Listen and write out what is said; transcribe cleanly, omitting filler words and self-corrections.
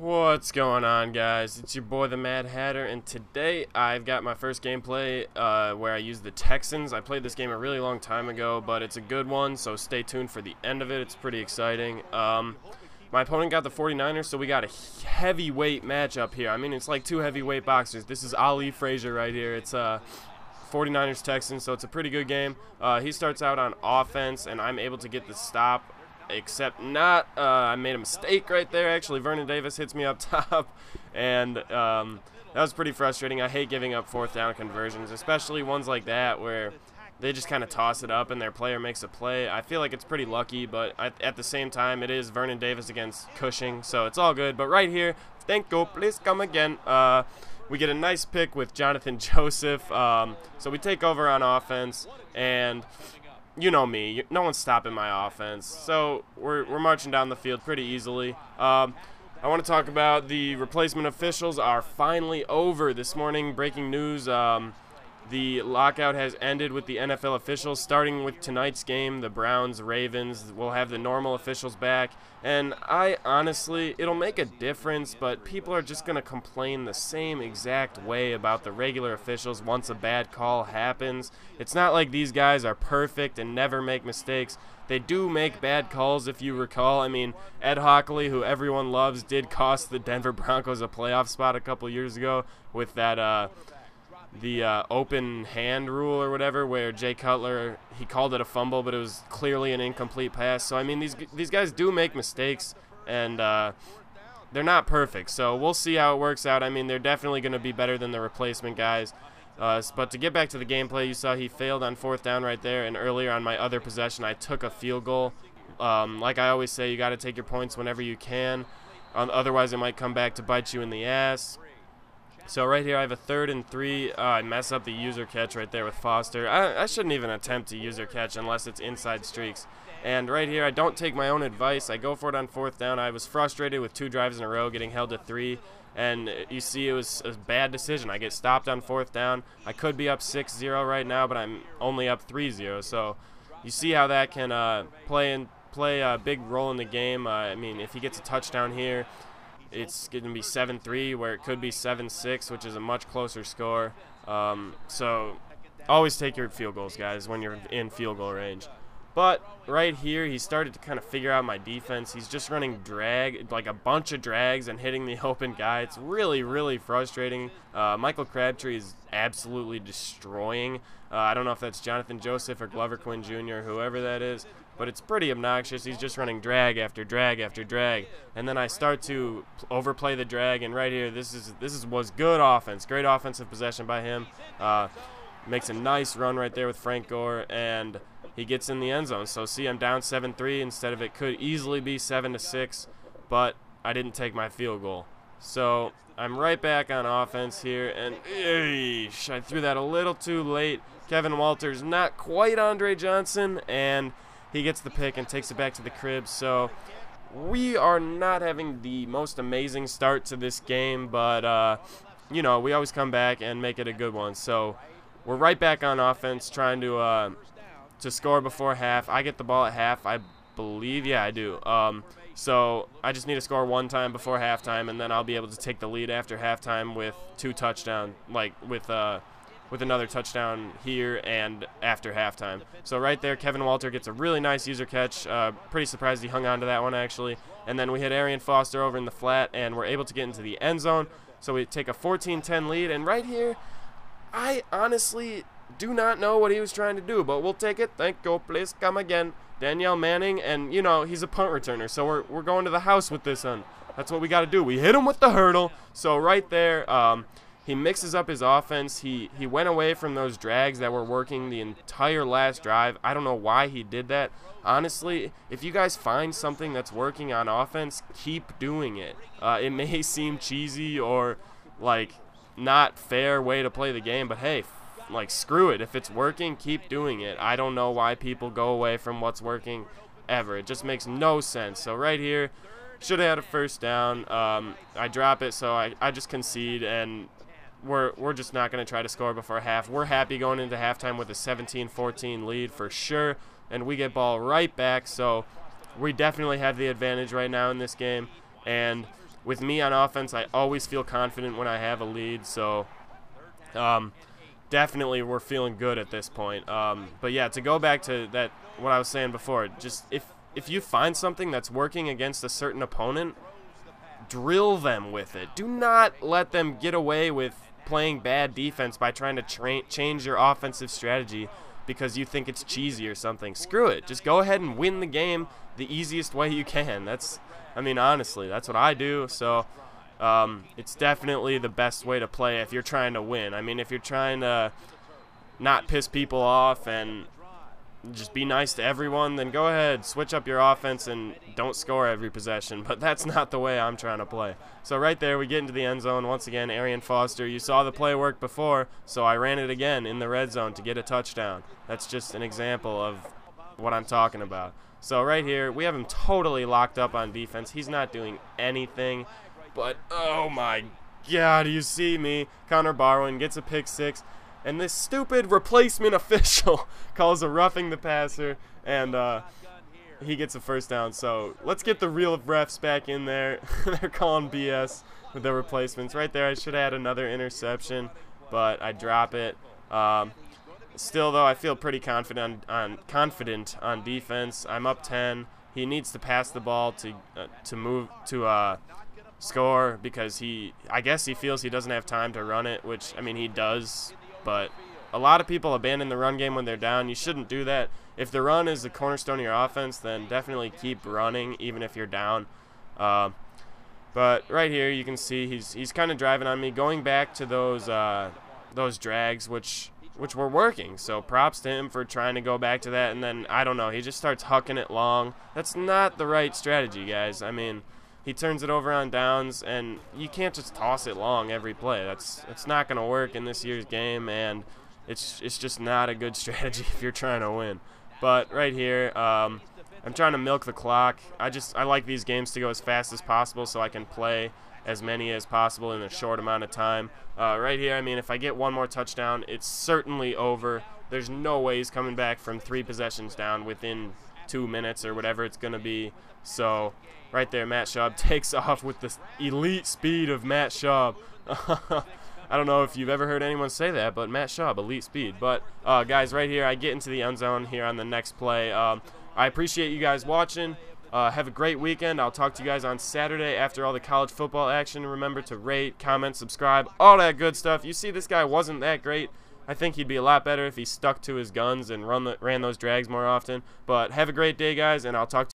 What's going on, guys? It's your boy the Mad Hatter, and today I've got my first gameplay where I use the Texans. I played this game a really long time ago, but it's a good one, so stay tuned for the end of it. It's pretty exciting. My opponent got the 49ers, so we got a heavyweight matchup here. I mean, it's like two heavyweight boxers. This is Ali Frazier right here. It's 49ers Texans, so it's a pretty good game. He starts out on offense, and I'm able to get the stop. Except not, I made a mistake right there. Actually, Vernon Davis hits me up top, and that was pretty frustrating. I hate giving up fourth down conversions, especially ones like that where they just kind of toss it up and their player makes a play. I feel like it's pretty lucky, but at the same time, it is Vernon Davis against Cushing, so it's all good. But right here, thank you, please come again. We get a nice pick with Jonathan Joseph, so we take over on offense, and you know me, no one's stopping my offense, so we're marching down the field pretty easily. I want to talk about the replacement officials are finally over this morning. Breaking news, the lockout has ended with the NFL officials. Starting with tonight's game, the Browns-Ravens, will have the normal officials back. And honestly, it'll make a difference, but people are just going to complain the same exact way about the regular officials once a bad call happens. It's not like these guys are perfect and never make mistakes. They do make bad calls, if you recall. I mean, Ed Hockley, who everyone loves, did cost the Denver Broncos a playoff spot a couple years ago with that the open hand rule or whatever, where Jay Cutler, he called it a fumble, but it was clearly an incomplete pass. So I mean, these guys do make mistakes, and they're not perfect. So we'll see how it works out. I mean, they're definitely going to be better than the replacement guys. But to get back to the gameplay, you saw he failed on fourth down right there, and earlier on my other possession, I took a field goal. Like I always say, you got to take your points whenever you can. Otherwise, it might come back to bite you in the ass. So right here I have a 3rd and 3. I mess up the user catch right there with Foster. I shouldn't even attempt to user catch unless it's inside streaks. And right here I don't take my own advice. I go for it on fourth down. I was frustrated with 2 drives in a row getting held to 3. And you see it was a bad decision. I get stopped on fourth down. I could be up 6-0 right now, but I'm only up 3-0. So you see how that can play a big role in the game. I mean, if he gets a touchdown here, it's going to be 7-3, where it could be 7-6, which is a much closer score. So always take your field goals, guys, when you're in field goal range. But right here, he started to kind of figure out my defense. He's just running drag, like a bunch of drags and hitting the open guy. It's really, really frustrating. Michael Crabtree is absolutely destroying. I don't know if that's Jonathan Joseph or Glover Quinn Jr., whoever that is, but it's pretty obnoxious. He's just running drag after drag after drag, and then I start to overplay the drag. And right here, this was good offense, great offensive possession by him. Makes a nice run right there with Frank Gore, and he gets in the end zone. So see, I'm down 7-3 instead of it could easily be 7-6, but I didn't take my field goal. So I'm right back on offense here, and I threw that a little too late. Kevin Walters, not quite Andre Johnson, and he gets the pick and takes it back to the crib. So we are not having the most amazing start to this game, but you know, we always come back and make it a good one. So we're right back on offense, trying to score before half. I get the ball at half, I believe. Yeah, I do. So I just need to score one time before halftime, and then I'll be able to take the lead after halftime with 2 touchdowns, like with another touchdown here and after halftime. So right there, Kevin Walter gets a really nice user catch. Pretty surprised he hung on to that one, actually. And then we hit Arian Foster over in the flat, and we're able to get into the end zone. So we take a 14-10 lead, and right here, I honestly do not know what he was trying to do, but we'll take it. Thank you, please come again. Danielle Manning, and you know, he's a punt returner, so we're going to the house with this one. That's what we got to do. We hit him with the hurdle. So right there, he mixes up his offense. He went away from those drags that were working the entire last drive. I don't know why he did that. Honestly, if you guys find something that's working on offense, keep doing it. It may seem cheesy or like not fair way to play the game, but hey, like, screw it. If it's working, keep doing it. I don't know why people go away from what's working ever. It just makes no sense. So right here, should have had a first down. I drop it, so I just concede, and we're just not going to try to score before half. We're happy going into halftime with a 17-14 lead for sure, and we get ball right back. So we definitely have the advantage right now in this game, and with me on offense, I always feel confident when I have a lead. So definitely we're feeling good at this point. But yeah, to go back to that, what I was saying before, just if you find something that's working against a certain opponent, drill them with it. Do not let them get away with playing bad defense by trying to change your offensive strategy because you think it's cheesy or something. Screw it. Just go ahead and win the game the easiest way you can. I mean, honestly, that's what I do. So it's definitely the best way to play if you're trying to win. I mean, if you're trying to not piss people off and just be nice to everyone, then go ahead, switch up your offense and don't score every possession. But that's not the way I'm trying to play. So right there, we get into the end zone. Once again, Arian Foster. You saw the play work before, so I ran it again in the red zone to get a touchdown. That's just an example of what I'm talking about. So right here, we have him totally locked up on defense. He's not doing anything. But, oh my God, you see me. Connor Barwin gets a pick six. And this stupid replacement official calls a roughing the passer, and he gets a first down. So let's get the real refs back in there. They're calling BS with their replacements. Right there, I should add another interception, but I drop it. Still, though, I feel pretty confident on defense. I'm up 10. He needs to pass the ball to move to score because I guess he feels he doesn't have time to run it, which, I mean, he does. But a lot of people abandon the run game when they're down. You shouldn't do that. If the run is the cornerstone of your offense, then definitely keep running even if you're down. But right here you can see he's kind of driving on me, going back to those drags, which were working. So props to him for trying to go back to that. And then, I don't know, he just starts hucking it long. That's not the right strategy, guys. I mean, he turns it over on downs, and you can't just toss it long every play. It's not going to work in this year's game, and it's just not a good strategy if you're trying to win. But right here, I'm trying to milk the clock. I like these games to go as fast as possible so I can play as many as possible in a short amount of time. Right here, I mean, if I get one more touchdown, it's certainly over. There's no way he's coming back from 3 possessions down within 2 minutes or whatever it's going to be. So right there, Matt Schaub takes off with the elite speed of Matt Schaub. I don't know if you've ever heard anyone say that, but Matt Schaub, elite speed. But, guys, right here, I get into the end zone here on the next play. I appreciate you guys watching. Have a great weekend. I'll talk to you guys on Saturday after all the college football action. Remember to rate, comment, subscribe, all that good stuff. You see, this guy wasn't that great. I think he'd be a lot better if he stuck to his guns and ran those drags more often. But have a great day, guys, and I'll talk to you.